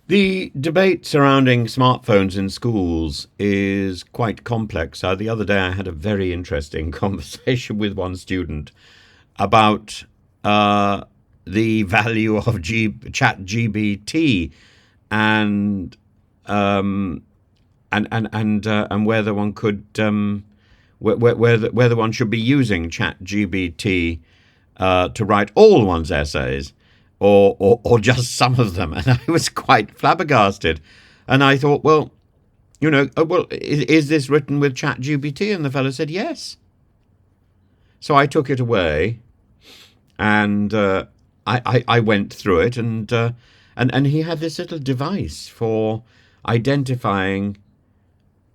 The debate surrounding smartphones in schools is quite complex. The other day, I had a very interesting conversation with one student about uh, the value of Chat GBT and um, and whether one could whether one should be using Chat GBT to write all one's essays or just some of them. And I was quite flabbergasted. And I thought, well, is this written with Chat GBT? And the fellow said, yes. So I took it away and I went through it and he had this little device for identifying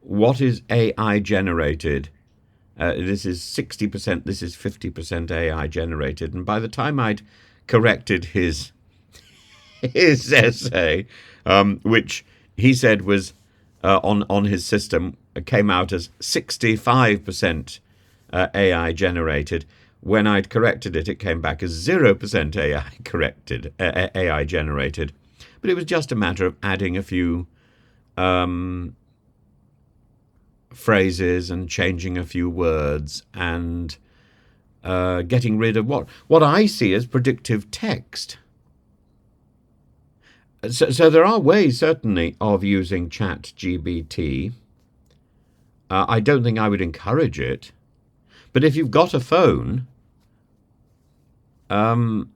what is AI generated. This is 60%, this is 50% AI generated. And by the time I'd corrected his essay, which he said was on his system, came out as 65% AI generated. When I'd corrected it, it came back as 0% AI generated. But it was just a matter of adding a few phrases and changing a few words and getting rid of what I see as predictive text. So there are ways, certainly, of using Chat GBT. I don't think I would encourage it. But if you've got a phone, how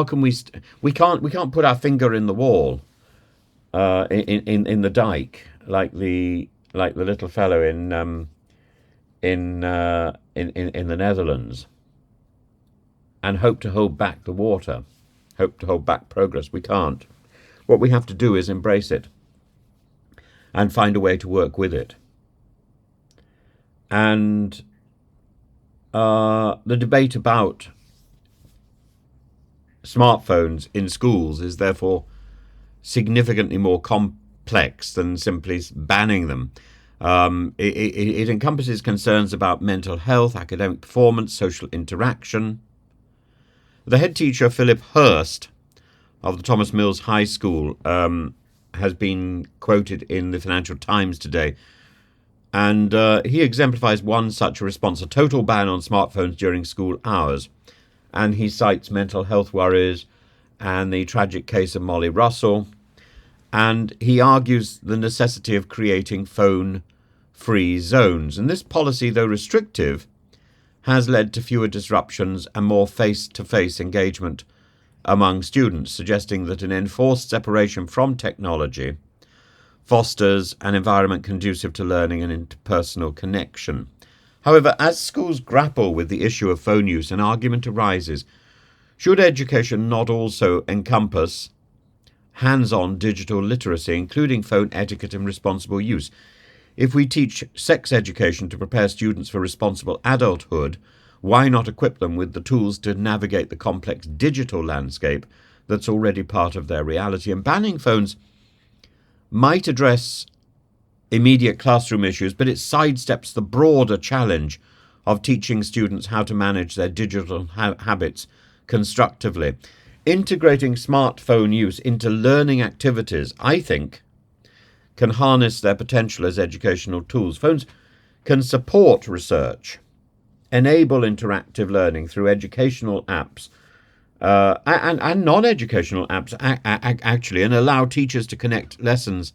can we can't put our finger in the wall in the dike like the little fellow in the Netherlands and hope to hold back the water, hope to hold back progress. We can't. What we have to do is embrace it and find a way to work with it. And the debate about smartphones in schools is therefore significantly more complex than simply banning them. It encompasses concerns about mental health, academic performance, social interaction. The head teacher, Philip Hurst, of the Thomas Mills High School, has been quoted in the Financial Times today. And he exemplifies one such response, a total ban on smartphones during school hours. And he cites mental health worries and the tragic case of Molly Russell. And he argues the necessity of creating phone-free zones. And this policy, though restrictive, has led to fewer disruptions and more face-to-face engagement among students, suggesting that an enforced separation from technology fosters an environment conducive to learning and interpersonal connection. However, as schools grapple with the issue of phone use, an argument arises: should education not also encompass hands-on digital literacy, including phone etiquette and responsible use? If we teach sex education to prepare students for responsible adulthood, why not equip them with the tools to navigate the complex digital landscape that's already part of their reality? And banning phones might address immediate classroom issues, but it sidesteps the broader challenge of teaching students how to manage their digital habits constructively. Integrating smartphone use into learning activities, I think, can harness their potential as educational tools. Phones can support research, enable interactive learning through educational apps and non-educational apps, actually, and allow teachers to connect lessons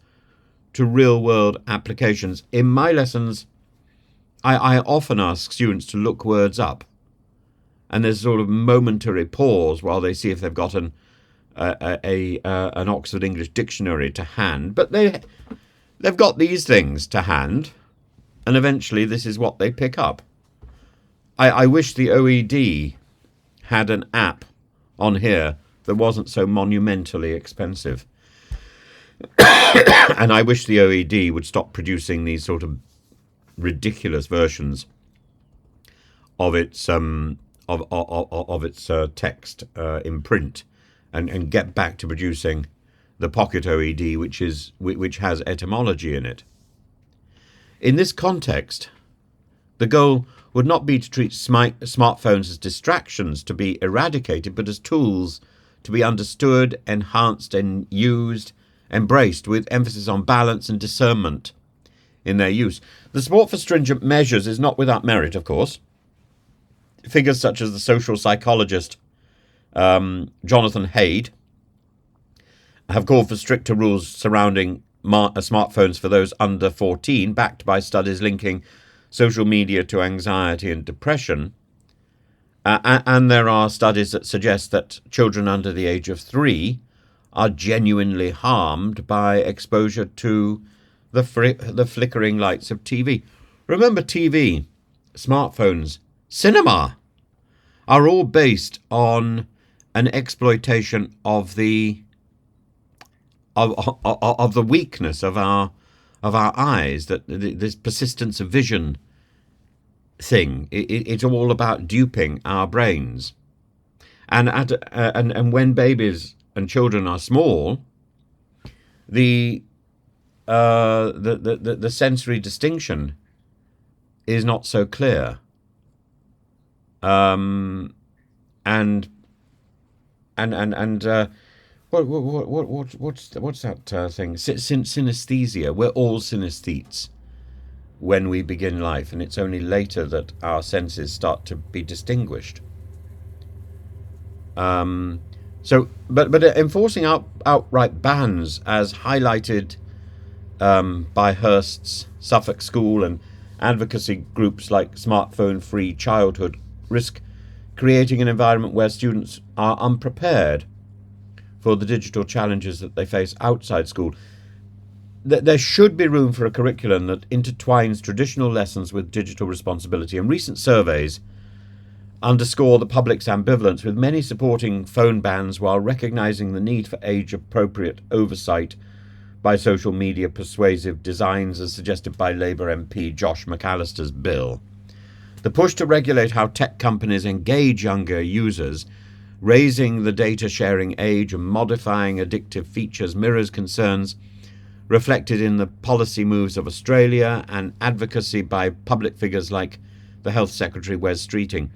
to real-world applications. In my lessons, I often ask students to look words up, and there's a sort of momentary pause while they see if they've got an Oxford English Dictionary to hand. But they've got these things to hand, and eventually this is what they pick up. I wish the OED had an app on here that wasn't so monumentally expensive. And I wish the OED would stop producing these sort of ridiculous versions of its text in print, and get back to producing the pocket OED, which has etymology in it. In this context, the goal would not be to treat smartphones as distractions to be eradicated, but as tools to be understood, enhanced, and used, embraced with emphasis on balance and discernment in their use. The support for stringent measures is not without merit, of course. Figures such as the social psychologist Jonathan Haidt have called for stricter rules surrounding smartphones for those under 14, backed by studies linking social media to anxiety and depression. And there are studies that suggest that children under the age of 3 are genuinely harmed by exposure to the flickering lights of TV. Remember, TV, smartphones, cinema are all based on an exploitation of the weakness of our eyes, that this persistence of vision thing. It's all about duping our brains, and when babies and children are small, the sensory distinction is not so clear. And what's that thing? Synesthesia. We're all synesthetes when we begin life, and it's only later that our senses start to be distinguished. But enforcing outright bans, as highlighted by Hearst's Suffolk School and advocacy groups like Smartphone Free Childhood, risk creating an environment where students are unprepared for the digital challenges that they face outside school. There should be room for a curriculum that intertwines traditional lessons with digital responsibility, and recent surveys underscore the public's ambivalence, with many supporting phone bans while recognising the need for age-appropriate oversight by social media persuasive designs, as suggested by Labour MP Josh McAllister's bill. The push to regulate how tech companies engage younger users, raising the data sharing age and modifying addictive features, mirrors concerns reflected in the policy moves of Australia and advocacy by public figures like the Health Secretary Wes Streeting.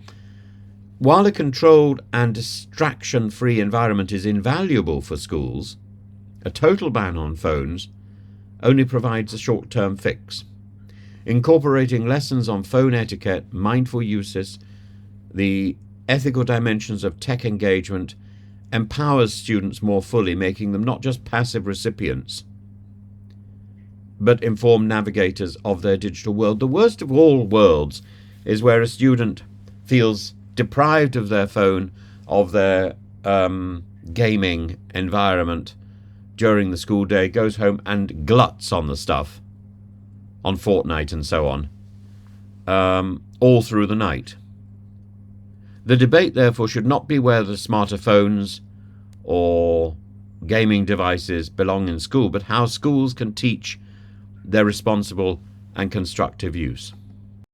While a controlled and distraction-free environment is invaluable for schools, a total ban on phones only provides a short-term fix. Incorporating lessons on phone etiquette, mindful uses, the ethical dimensions of tech engagement empowers students more fully, making them not just passive recipients, but informed navigators of their digital world. The worst of all worlds is where a student feels deprived of their phone, of their gaming environment during the school day, goes home and gluts on the stuff, on Fortnite and so on, all through the night. The debate, therefore, should not be whether smarter phones or gaming devices belong in school, but how schools can teach their responsible and constructive use.